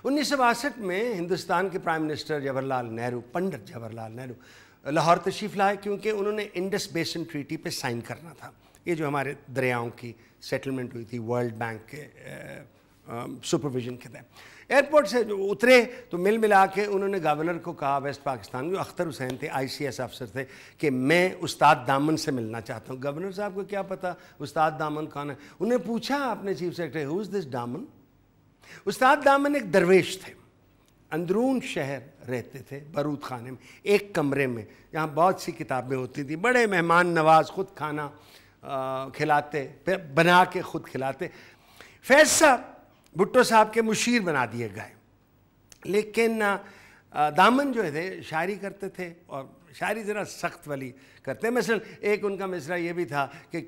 1962 میں ہندوستان کے prime minister Jawahar Lal Nehru, Pandit Jawahar Lal Nehru Lahore تشریف لائے، کیونکہ انہوں نے انڈس بیسن ٹریٹی پہ سائن کرنا تھا. یہ جو ہمارے دریاؤں کی سیٹلمنٹ ہوئی تھی ورلڈ بینک کے سپرویژن کے تحت. ایئرپورٹ سے جو اترے تو مل ملا کے انہوں نے گورنر کو کہا ویسٹ پاکستان، جو اختر حسین تھے ICS افسر تھے، کہ میں استاد دامن سے ملنا چاہتا ہوں. گورنر صاحب کو کیا پتا استاد دامن کون ہے. انہوں نے پوچھا اپنے چیف سیکرٹری ہو از دس دامن. استاد دامن ایک درویش تھے، اندرون شہر رہتے تھے بارود خانے میں ایک کمرے میں، جہاں بہت سی کتابیں ہوتی تھیں، بڑے مہمان نواز، خود کھانا کھلاتے، بنا کے خود کھلاتے. فیض صاحب بھٹو صاحب کے مشیر بنا دیے گئے، لیکن دامن جو تھے شاعری کرتے تھے، اور شاعری ذرا سخت والی کرتے ہیں. مثلا ایک ان کا مصرع یہ بھی تھا کہ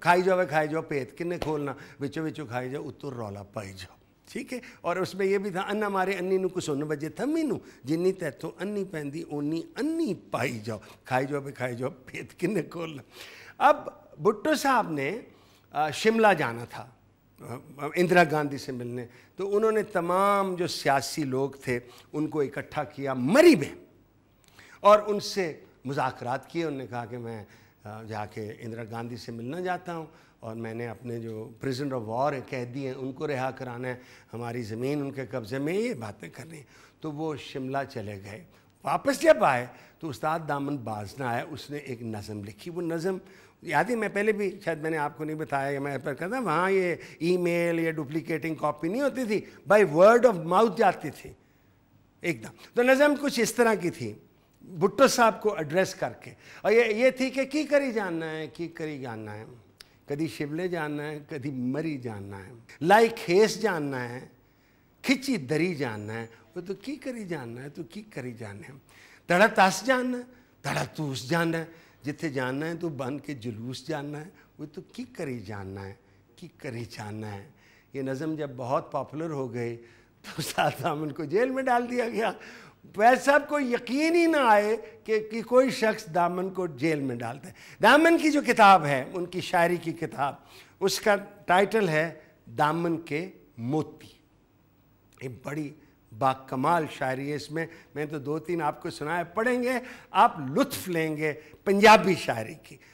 کھائی جاؤ پیت کنے کھولنا، وچو وچو کھائی جاؤ اتر رولا پائی جاؤ. ٹھیک ہے. اور اس میں یہ بھی تھا ان ہمارے انی نو کسن بجے تھمی نو جنی تیتھوں انی پہندی اونی انی پائی جاؤ، کھائی جاؤ پیت کنے کھولنا. اب بھٹو صاحب نے شملہ جانا تھا اندرا گاندھی سے ملنے، تو انہوں نے تمام جو سیاسی لوگ تھے ان کو اکٹھا کیا مری میں، اور ان سے مذاکرات کیے. انہوں نے کہا کہ میں جا کے اندرا گاندھی سے ملنا چاہتا ہوں، اور میں نے اپنے جو پریزنر آف وار قیدی ہیں ان کو رہا کرانا ہے، ہماری زمین ان کے قبضے میں، یہ باتیں کرنی ہیں. تو وہ شملہ چلے گئے. واپس جب آئے تو استاد دامن باز نہ آئے. اس نے ایک نظم لکھی. وہ نظم یاد ہی، میں پہلے بھی شاید میں نے آپ کو نہیں بتایا، یا میں پر کہتا وہاں یہ ای میل یا ڈپلیکیٹنگ کاپی نہیں ہوتی تھی، بائی ورڈ آف ماؤتھ جاتی تھی ایک دم. تو نظم کچھ اس طرح کی تھی بھٹو صاحب کو ایڈریس کر کے، اور یہ تھی کہ کی کری جاننا ہے کدی شملے جاننا ہے کدی مری جاننا ہے، لائی کھیس جاننا ہے کھچی دری جاننا ہے، وہ تو کی کری جاننا ہے تو کی کری جاننا ہے. تڑا تاس جاننا ہے تڑا توس جاننا ہے، جتھے جاننا ہے تو بن کے جلوس جاننا ہے، وہ تو کی کری جاننا ہے کی کری جاننا ہے. یہ نظم جب بہت پاپولر ہو گئی تو استاد دامن کو جیل میں ڈال دیا گیا. فیض صاحب کو یقین ہی نہ آئے کہ کوئی شخص دامن کو جیل میں ڈالتا ہے. دامن کی جو کتاب ہے، ان کی شاعری کی کتاب، اس کا ٹائٹل ہے دامن کے موتی. یہ بڑی باکمال شاعری ہے. اس میں تو 2-3 آپ کو سنائے، پڑھیں گے آپ لطف لیں گے پنجابی شاعری کی.